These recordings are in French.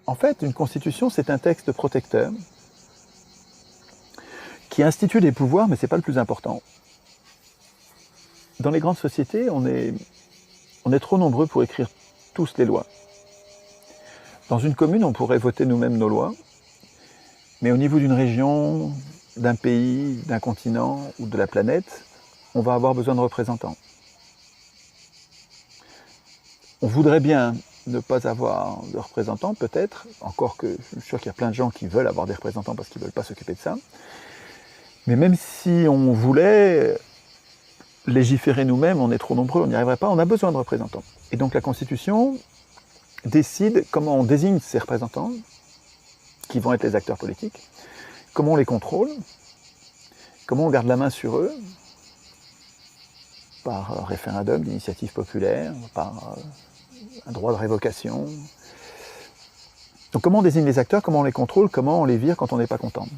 En fait, une constitution, c'est un texte protecteur qui institue des pouvoirs, mais ce n'est pas le plus important. Dans les grandes sociétés, on est trop nombreux pour écrire tous les lois. Dans une commune, on pourrait voter nous-mêmes nos lois, mais au niveau d'une région, d'un pays, d'un continent ou de la planète, on va avoir besoin de représentants. On voudrait bien ne pas avoir de représentants, peut-être, encore que je suis sûr qu'il y a plein de gens qui veulent avoir des représentants parce qu'ils ne veulent pas s'occuper de ça. Mais même si on voulait légiférer nous-mêmes, on est trop nombreux, on n'y arriverait pas, on a besoin de représentants. Et donc la Constitution décide comment on désigne ces représentants, qui vont être les acteurs politiques, comment on les contrôle, comment on garde la main sur eux, par référendum d'initiative populaire, par un droit de révocation. Donc comment on désigne les acteurs, comment on les contrôle, comment on les vire quand on n'est pas content.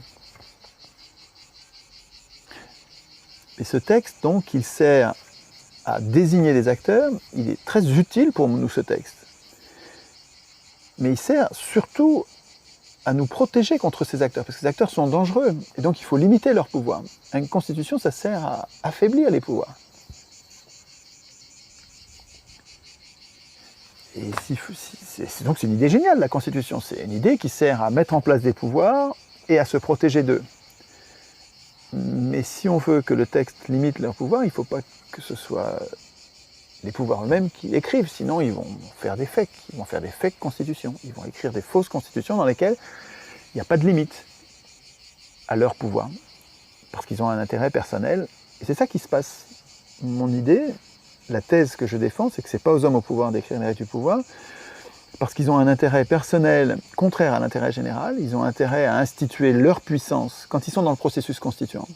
Et ce texte, donc, il sert à désigner les acteurs, il est très utile pour nous, ce texte. Mais il sert surtout à nous protéger contre ces acteurs, parce que ces acteurs sont dangereux, et donc il faut limiter leur pouvoir. Une constitution, ça sert à affaiblir les pouvoirs. Et donc c'est une idée géniale, la Constitution. C'est une idée qui sert à mettre en place des pouvoirs et à se protéger d'eux. Mais si on veut que le texte limite leur pouvoir, il ne faut pas que ce soit les pouvoirs eux-mêmes qui écrivent, sinon ils vont faire des fakes, ils vont faire des fake constitutions, ils vont écrire des fausses constitutions dans lesquelles il n'y a pas de limite à leur pouvoir, parce qu'ils ont un intérêt personnel, et c'est ça qui se passe. Mon idée, la thèse que je défends, c'est que ce n'est pas aux hommes au pouvoir d'écrire les règles du pouvoir, parce qu'ils ont un intérêt personnel contraire à l'intérêt général, ils ont intérêt à instituer leur puissance quand ils sont dans le processus constituant,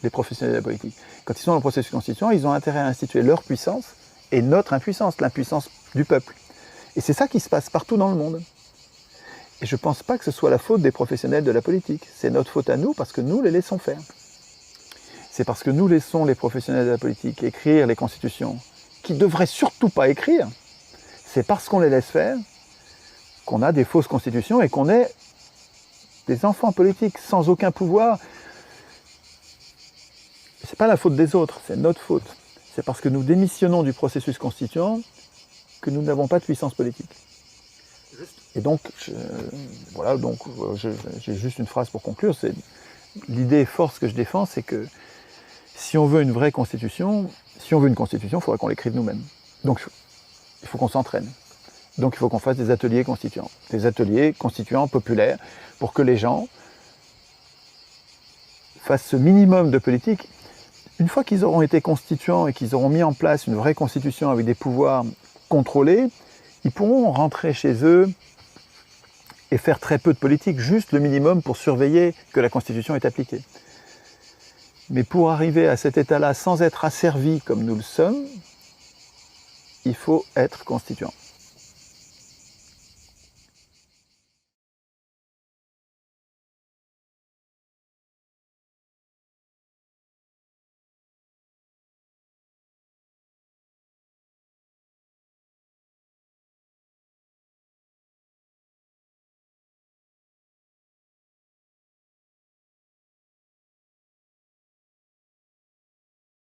les professionnels de la politique. Quand ils sont dans le processus constituant, ils ont intérêt à instituer leur puissance et notre impuissance, l'impuissance du peuple. Et c'est ça qui se passe partout dans le monde. Et je ne pense pas que ce soit la faute des professionnels de la politique. C'est notre faute à nous parce que nous les laissons faire. C'est parce que nous laissons les professionnels de la politique écrire les constitutions qu'ils ne devraient surtout pas écrire. C'est parce qu'on les laisse faire qu'on a des fausses constitutions et qu'on est des enfants politiques sans aucun pouvoir. Ce n'est pas la faute des autres, c'est notre faute. C'est parce que nous démissionnons du processus constituant que nous n'avons pas de puissance politique. Et donc, j'ai juste une phrase pour conclure. L'idée forte que je défends, c'est que si on veut une vraie constitution, il faudrait qu'on l'écrive nous-mêmes. Donc, il faut qu'on s'entraîne. Donc, il faut qu'on fasse des ateliers constituants populaires, pour que les gens fassent ce minimum de politique. Une fois qu'ils auront été constituants et qu'ils auront mis en place une vraie constitution avec des pouvoirs contrôlés, ils pourront rentrer chez eux et faire très peu de politique, juste le minimum pour surveiller que la Constitution est appliquée. Mais pour arriver à cet état-là sans être asservi comme nous le sommes, il faut être constituant.